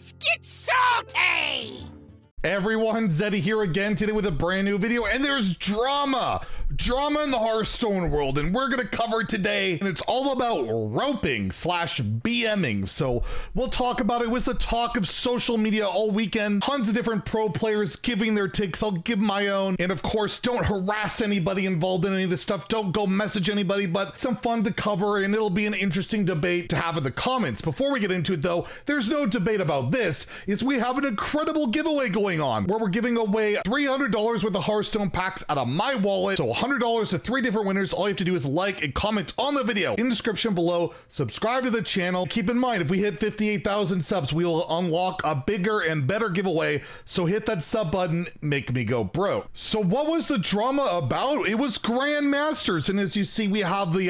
Let's get salty! Everyone, Zeddy here again today with a brand new video, and there's drama in the Hearthstone world, and we're gonna cover it today, and it's all about roping slash BMing. So we'll talk about it. It was the talk of social media all weekend. Tons of different pro players giving their takes. I'll give my own, and of course, don't harass anybody involved in any of this stuff. Don't go message anybody, but some fun to cover, and it'll be an interesting debate to have in the comments. Before we get into it though, there's no debate about this, is we have an incredible giveaway going on where we're giving away $300 worth of Hearthstone packs out of my wallet. So $100 to 3 different winners. All you have to do is like and comment on the video in the description below. Subscribe to the channel. Keep in mind, if we hit 58,000 subs, we will unlock a bigger and better giveaway. So hit that sub button, make me go broke. So what was the drama about? It was Grandmasters, and as you see, we have the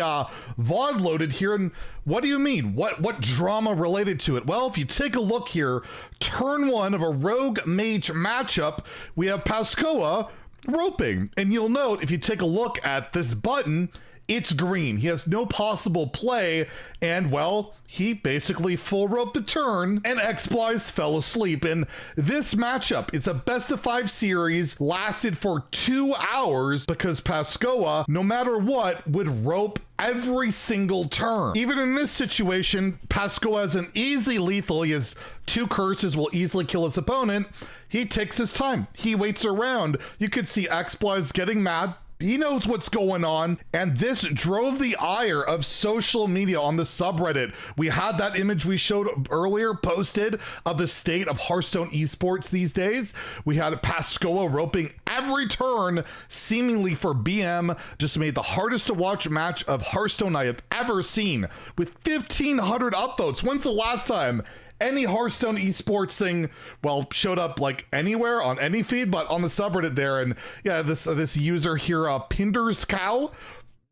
VOD loaded here. And what do you mean? What drama related to it? Well, if you take a look here, turn 1 of a Rogue Mage matchup, we have Pascoa roping. And you'll note, if you take a look at this button, it's green. He has no possible play, and well, he basically full roped the turn, and X-Plies fell asleep. And this matchup, it's a best of 5 series, lasted for 2 hours because Pascoa, no matter what, would rope every single turn. Even in this situation, Pascoa has an easy lethal. He has 2 curses, will easily kill his opponent. He takes his time. He waits around. You could see X-Plies getting mad. He knows what's going on, and this drove the ire of social media on the subreddit. We had that image we showed earlier posted of the state of Hearthstone esports these days. We had Pascoa roping every turn, seemingly for BM, just made the hardest to watch match of Hearthstone I have ever seen, with 1,500 upvotes. When's the last time any Hearthstone esports thing, well, showed up like anywhere on any feed, but on the subreddit there? And yeah, this user here, Pinder's Cow,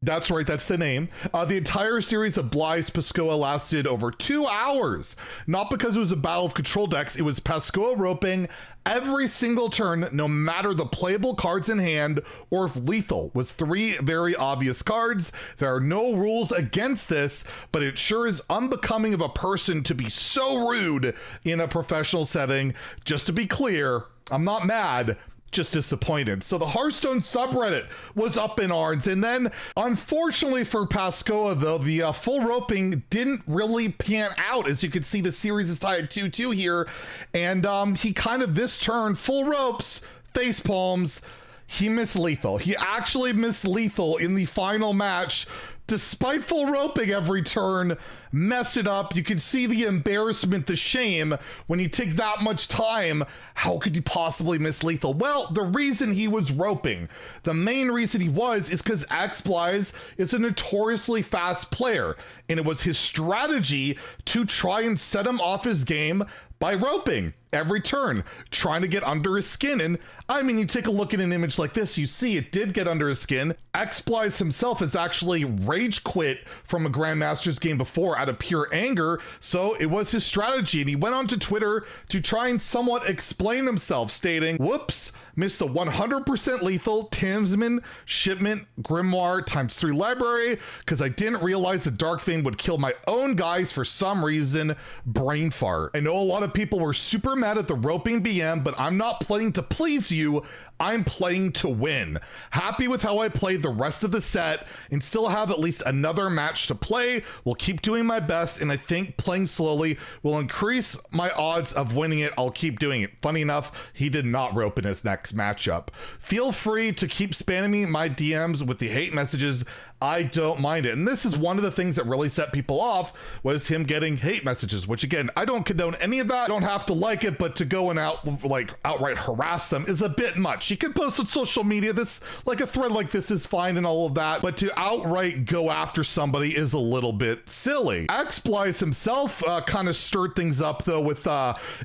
that's right, that's the name. The entire series of Bly's Pascoa lasted over 2 hours. Not because it was a battle of control decks, it was Pascoa roping every single turn, no matter the playable cards in hand or if lethal was 3 very obvious cards. There are no rules against this, but it sure is unbecoming of a person to be so rude in a professional setting. Just to be clear, I'm not mad, just disappointed. So the Hearthstone subreddit was up in arms, and then unfortunately for Pascoa though, the full roping didn't really pan out. As you can see, the series is tied at 2-2 here, and he kind of this turn full ropes, face palms. He missed lethal. He actually missed lethal in the final match, despite full roping every turn. Messed it up. You can see the embarrassment, the shame when you take that much time. How could you possibly miss lethal? Well, the reason he was roping, the main reason he was, is because X-Plies is a notoriously fast player, and it was his strategy to try and set him off his game by roping every turn, trying to get under his skin. And I mean, you take a look at an image like this, you see it did get under his skin. X-Plies himself has actually rage quit from a Grandmasters game before out of pure anger, so it was his strategy. And he went onto Twitter to try and somewhat explain himself, stating, whoops, missed a 100% lethal Tamsman shipment Grimoire ×3 library because I didn't realize the Dark Vein would kill my own guys for some reason. Brain fart. I know a lot of people were super mad at the roping BM, but I'm not playing to please you. I'm playing to win. Happy with how I played the rest of the set and still have at least another match to play. Will keep doing my best, and I think playing slowly will increase my odds of winning it. I'll keep doing it. Funny enough, he did not rope in his next matchup. Feel free to keep spamming me my DMs with the hate messages. I don't mind it. And this is one of the things that really set people off, was him getting hate messages, which again, I don't condone any of that. I don't have to like it, but to go and outright harass them is a bit much. You can post on social media, this, like a thread like this is fine and all of that, but to outright go after somebody is a little bit silly. X-Plies himself kind of stirred things up though with,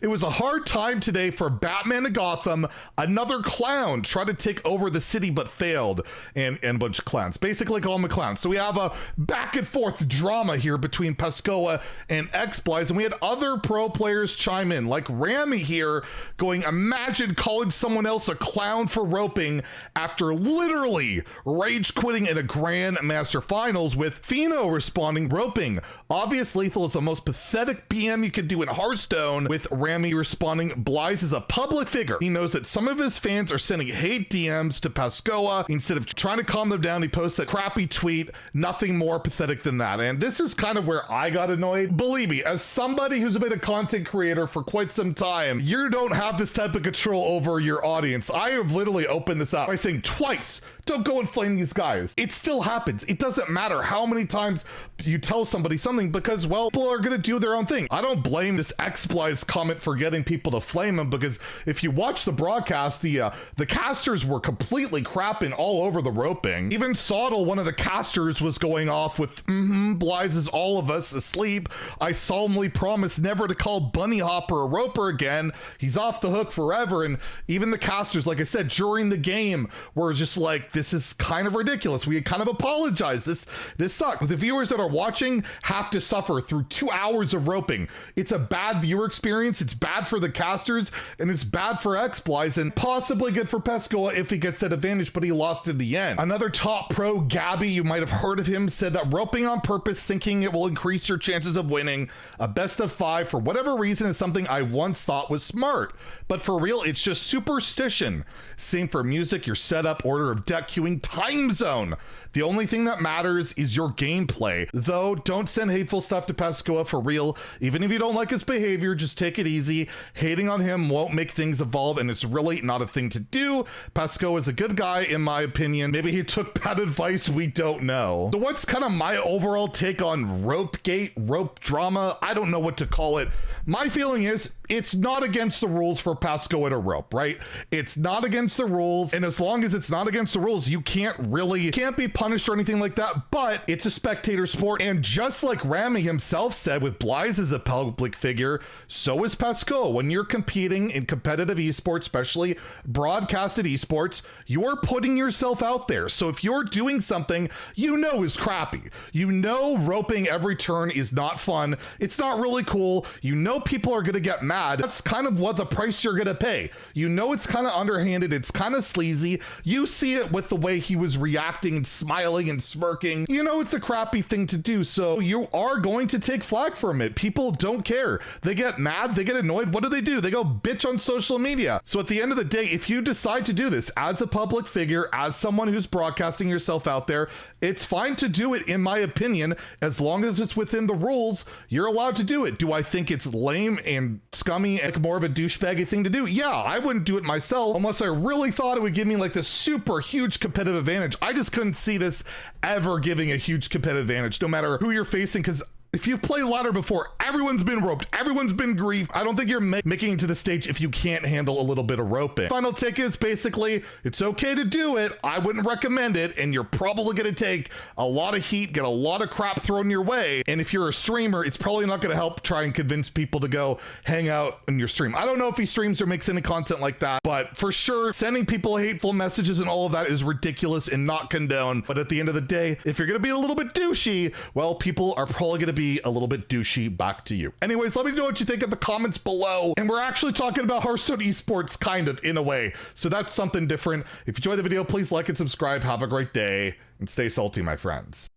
it was a hard time today for Batman of Gotham. Another clown tried to take over the city but failed, and a bunch of clowns. Basically call him McClown. So we have a back and forth drama here between Pescoa and XBlize, and we had other pro players chime in, like Rami here going, imagine calling someone else a clown for roping after literally rage quitting in a Grandmaster Finals, with Fino responding, roping. Obvious lethal is the most pathetic BM you could do in Hearthstone, with Rami responding, Blyze is a public figure. He knows that some of his fans are sending hate DMs to Pescoa. Instead of trying to calm them down, he posts that crappy tweet. Nothing more pathetic than that. And this is kind of where I got annoyed. Believe me, as somebody who's been a content creator for quite some time, you don't have this type of control over your audience. I have literally opened this up by saying twice, don't go and flame these guys. It still happens. It doesn't matter how many times you tell somebody something, because, well, people are going to do their own thing. I don't blame this XBlize comment for getting people to flame him, because if you watch the broadcast, the casters were completely crapping all over the roping. Even Sawdle, one of the casters, was going off with, Blyze is all of us asleep. I solemnly promise never to call Bunny Hopper a roper again. He's off the hook forever. And even the casters, like I said, during the game, were just like, this is kind of ridiculous. We kind of apologize. This sucked. The viewers that are watching have to suffer through 2 hours of roping. It's a bad viewer experience. It's bad for the casters, and it's bad for XBlize, and possibly good for Pescoa if he gets that advantage, but he lost in the end. Another top pro, Gabby, you might have heard of him, said that roping on purpose, thinking it will increase your chances of winning a best of 5 for whatever reason, is something I once thought was smart. But for real, it's just superstition. Same for music, your setup, order of deck queuing, time zone. The only thing that matters is your gameplay. Though, don't send hateful stuff to Pescoa, for real. Even if you don't like his behavior, just take it easy. Hating on him won't make things evolve, and it's really not a thing to do. Pescoa is a good guy, in my opinion. Maybe he took bad advice, we don't know. So what's kind of my overall take on Ropegate, rope drama? I don't know what to call it. My feeling is, it's not against the rules for Pescoa to rope, right? It's not against the rules, and as long as it's not against the rules, you can't be punished or anything like that, but it's a spectator sport, and just like Rami himself said, with Blyze as a public figure, so is Pescoa. When you're competing in competitive esports, especially broadcasted esports, you're putting yourself out there. So if you're doing something you know is crappy, you know roping every turn is not fun, it's not really cool, you know people are gonna get mad, that's kind of what the price you're gonna pay. You know it's kind of underhanded, it's kind of sleazy, you see it with the way he was reacting and smiling and smirking, you know it's a crappy thing to do, so you are going to take flack from it. People don't care. They get mad, they get annoyed. What do? They go bitch on social media. So at the end of the day, if you decide to do this as a public figure, as someone who's broadcasting yourself out there, it's fine to do it, in my opinion, as long as it's within the rules. You're allowed to do it. Do I think it's lame and scummy and more of a douchebaggy thing to do? Yeah, I wouldn't do it myself unless I really thought it would give me like this super huge competitive advantage. I just couldn't see this ever giving a huge competitive advantage, no matter who you're facing, because if you've played ladder before, everyone's been roped, everyone's been griefed. I don't think you're making it to the stage if you can't handle a little bit of roping. Final take is basically, it's okay to do it. I wouldn't recommend it, and you're probably gonna take a lot of heat, get a lot of crap thrown your way. And if you're a streamer, it's probably not gonna help try and convince people to go hang out in your stream. I don't know if he streams or makes any content like that, but for sure, sending people hateful messages and all of that is ridiculous and not condoned. But at the end of the day, if you're gonna be a little bit douchey, well, people are probably gonna be a little bit douchey back to you. Anyways, let me know what you think in the comments below. And we're actually talking about Hearthstone esports, kind of, in a way. So that's something different. If you enjoyed the video, please like and subscribe. Have a great day and stay salty, my friends.